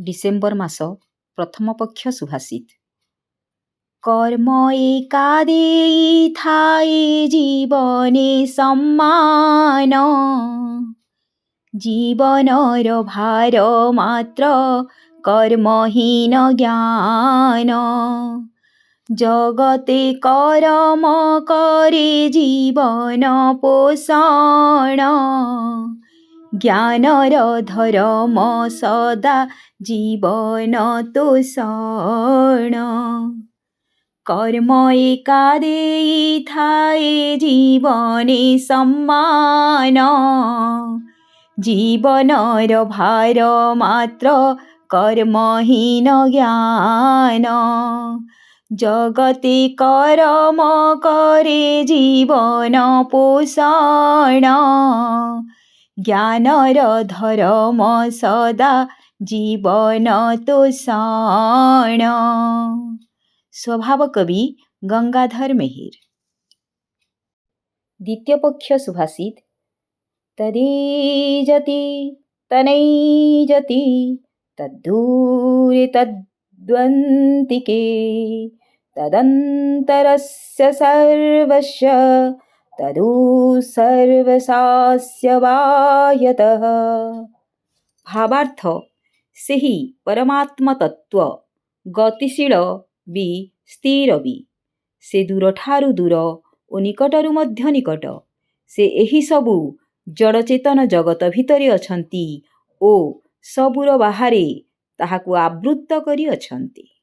December मास प्रथम पक्ष सुभाषित। कर्म एका देई थाए जीवने सम्मान, जीवनर भार मात्र कर्महीन ज्ञान। जगते कर्म करे जीवन पोषण, ज्ञानर धर्म सदा जीवन तोषण। कर्म एका देई थाए जीवने सम्मान, जीवनर भार मात्र कर्महीन ज्ञान। जगते कर्म करे जीवन पोषण, ज्ञानर धर्म सदा जीवन तोषण। स्वभाव कवि गंगाधर मेहेर। द्वितीय पक्ष सुभाषित। तदेजति तनैजति तद्दूरे तद्वन्तिके, तदन्तरस्य सर्वस्य तदु सर्वसास्य बाह्यतः। भावार्थ ସେହି परमात्मा तत्व गतिशील ବି ସ୍ଥିର ବି, ସେ ଦୂରଠାରୁ ଦୂର ଓ ନିକଟରୁ ମଧ୍ୟ ନିକଟ। ସେ ଏହି ସବୁ ଜଡ଼ଚେତନ ଜଗତ ଭିତରେ ଅଛନ୍ତି ଓ ସବୁର ବାହାରେ ତାହାକୁ ଆବୃତ୍ତ କରି ଅଛନ୍ତି।